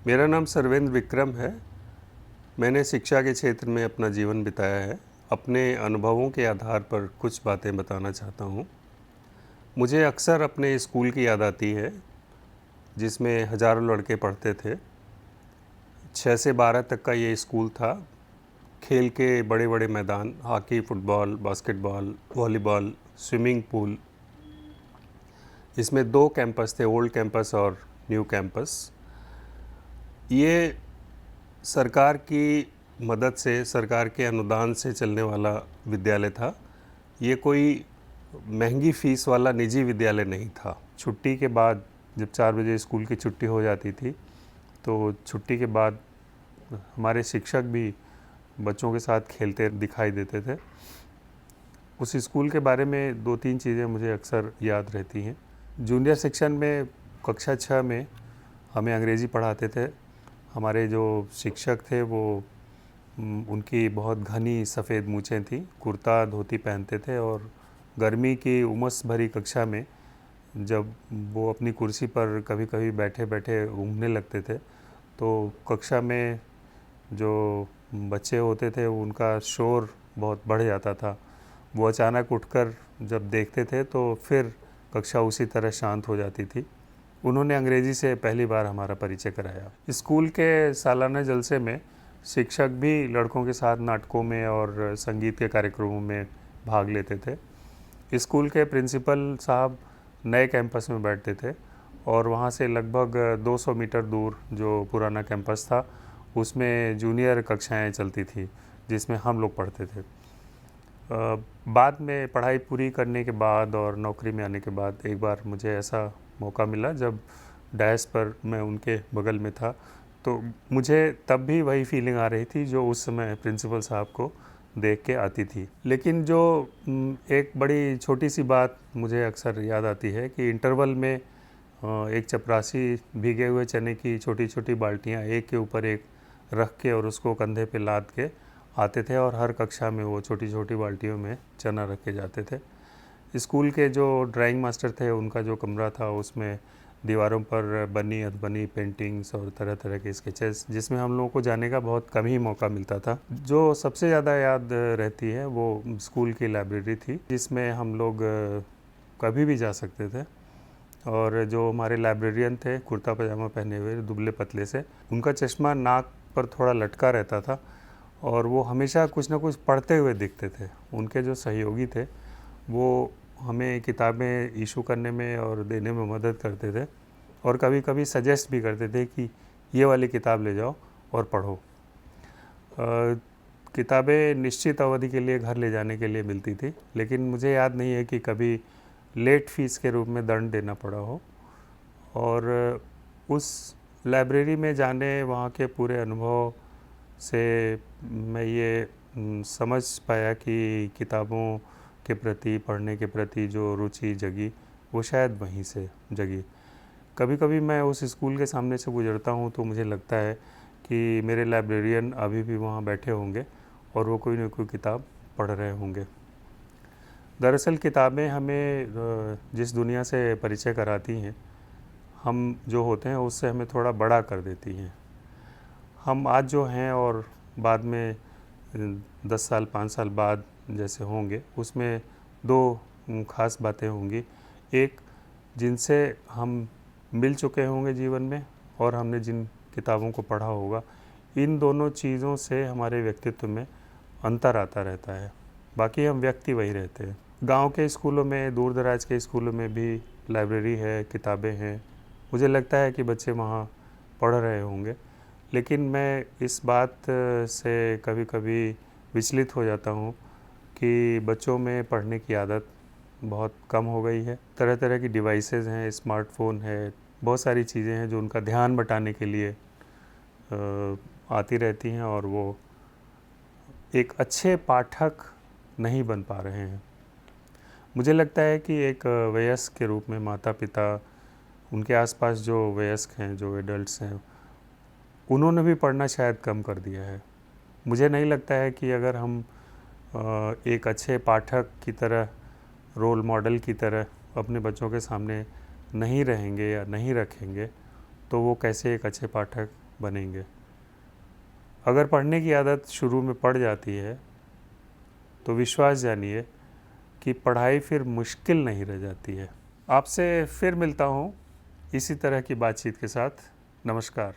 मेरा नाम सर्वेंद्र विक्रम है। मैंने शिक्षा के क्षेत्र में अपना जीवन बिताया है। अपने अनुभवों के आधार पर कुछ बातें बताना चाहता हूँ। मुझे अक्सर अपने स्कूल की याद आती है, जिसमें हज़ारों लड़के पढ़ते थे। 6 से 12 तक का ये स्कूल था। खेल के बड़े-बड़े मैदान, hockey, football, basketball, volleyball, swimming pool. इसमें 2 कैंपस थे, ओल्ड कैंपस और न्यू कैंपस। ये सरकार की मदद से, सरकार के अनुदान से चलने वाला विद्यालय था। ये कोई महंगी फ़ीस वाला निजी विद्यालय नहीं था। छुट्टी के बाद जब 4 बजे स्कूल की छुट्टी हो जाती थी, तो छुट्टी के बाद हमारे शिक्षक भी बच्चों के साथ खेलते दिखाई देते थे। उस स्कूल के बारे में 2-3 चीज़ें मुझे अक्सर याद रहती हैं। जूनियर सेक्शन में कक्षा 6 में हमें अंग्रेज़ी पढ़ाते थे। हमारे जो शिक्षक थे वो उनकी बहुत घनी सफ़ेद मूँछें थीं, कुर्ता धोती पहनते थे और गर्मी की उमस भरी कक्षा में जब वो अपनी कुर्सी पर कभी-कभी बैठे-बैठे ऊँघने लगते थे, तो कक्षा में जो बच्चे होते थे उनका शोर बहुत बढ़ जाता था। वो अचानक उठकर जब देखते थे तो फिर कक्षा उसी तरह शांत हो जाती थी। उन्होंने अंग्रेज़ी से पहली बार हमारा परिचय कराया। स्कूल के सालाना जलसे में शिक्षक भी लड़कों के साथ नाटकों में और संगीत के कार्यक्रमों में भाग लेते थे। स्कूल के प्रिंसिपल साहब नए कैंपस में बैठते थे और वहाँ से लगभग 200 मीटर दूर जो पुराना कैंपस था, उसमें जूनियर कक्षाएँ चलती थी, जिसमें हम लोग पढ़ते थे। बाद में पढ़ाई पूरी करने के बाद और नौकरी में आने के बाद एक बार मुझे ऐसा मौका मिला जब डैश पर मैं उनके बगल में था, तो मुझे तब भी वही फीलिंग आ रही थी जो उस समय प्रिंसिपल साहब को देख के आती थी। लेकिन जो एक बड़ी छोटी-सी बात मुझे अक्सर याद आती है कि इंटरवल में एक चपरासी भीगे हुए चने की छोटी-छोटी बाल्टियाँ एक के ऊपर एक रख के और उसको कंधे पे लाद के आते थे और हर कक्षा में वो छोटी-छोटी बाल्टियों में चना रखे जाते थे। स्कूल के जो ड्राइंग मास्टर थे उनका जो कमरा था उसमें दीवारों पर बनी अधबनी पेंटिंग्स और तरह-तरह के स्केचेस, जिसमें हम लोगों को जाने का बहुत कम ही मौका मिलता था। जो सबसे ज़्यादा याद रहती है वो स्कूल की लाइब्रेरी थी, जिसमें हम लोग कभी भी जा सकते थे और जो हमारे लाइब्रेरियन थे कुर्ता पजामा पहने हुए दुबले पतले से, उनका चश्मा नाक पर थोड़ा लटका रहता था और वो हमेशा कुछ ना कुछ पढ़ते हुए दिखते थे। उनके जो सहयोगी थे वो हमें किताबें इशू करने में और देने में मदद करते थे और कभी-कभी सजेस्ट भी करते थे कि ये वाली किताब ले जाओ और पढ़ो। किताबें निश्चित अवधि के लिए घर ले जाने के लिए मिलती थी, लेकिन मुझे याद नहीं है कि कभी लेट फ़ीस के रूप में दंड देना पड़ा हो। और उस लाइब्रेरी में जाने, वहाँ के पूरे अनुभव से मैं ये समझ पाया कि किताबों के प्रति, पढ़ने के प्रति जो रुचि जगी, वो शायद वहीं से जगी। कभी-कभी मैं उस स्कूल के सामने से गुज़रता हूँ तो मुझे लगता है कि मेरे लाइब्रेरियन अभी भी वहाँ बैठे होंगे और वो कोई न कोई किताब पढ़ रहे होंगे। दरअसल किताबें हमें जिस दुनिया से परिचय कराती हैं, हम जो होते हैं उससे हमें थोड़ा बड़ा कर देती हैं। हम आज जो हैं और बाद में 10 साल 5 साल बाद जैसे होंगे, उसमें 2 ख़ास बातें होंगी। एक, जिनसे हम मिल चुके होंगे जीवन में और हमने जिन किताबों को पढ़ा होगा, इन दोनों चीज़ों से हमारे व्यक्तित्व में अंतर आता रहता है। बाकी हम व्यक्ति वही रहते हैं। गाँव के स्कूलों में, दूर दराज के स्कूलों में भी लाइब्रेरी है, किताबें हैं। मुझे लगता है कि बच्चे वहाँ पढ़ रहे होंगे, लेकिन मैं इस बात से कभी-कभी विचलित हो जाता हूँ कि बच्चों में पढ़ने की आदत बहुत कम हो गई है। तरह-तरह की डिवाइसेज़ हैं, स्मार्टफ़ोन है, बहुत सारी चीज़ें हैं जो उनका ध्यान बटाने के लिए आती रहती हैं और वो एक अच्छे पाठक नहीं बन पा रहे हैं। मुझे लगता है कि एक वयस्क के रूप में माता-पिता, उनके आस-पास जो वयस्क हैं, जो एडल्ट्स हैं, उन्होंने भी पढ़ना शायद कम कर दिया है। मुझे नहीं लगता है कि अगर हम एक अच्छे पाठक की तरह, रोल मॉडल की तरह अपने बच्चों के सामने नहीं रहेंगे या नहीं रखेंगे, तो वो कैसे एक अच्छे पाठक बनेंगे। अगर पढ़ने की आदत शुरू में पड़ जाती है तो विश्वास जानिए कि पढ़ाई फिर मुश्किल नहीं रह जाती है। आपसे फिर मिलता हूँ इसी तरह की बातचीत के साथ। नमस्कार।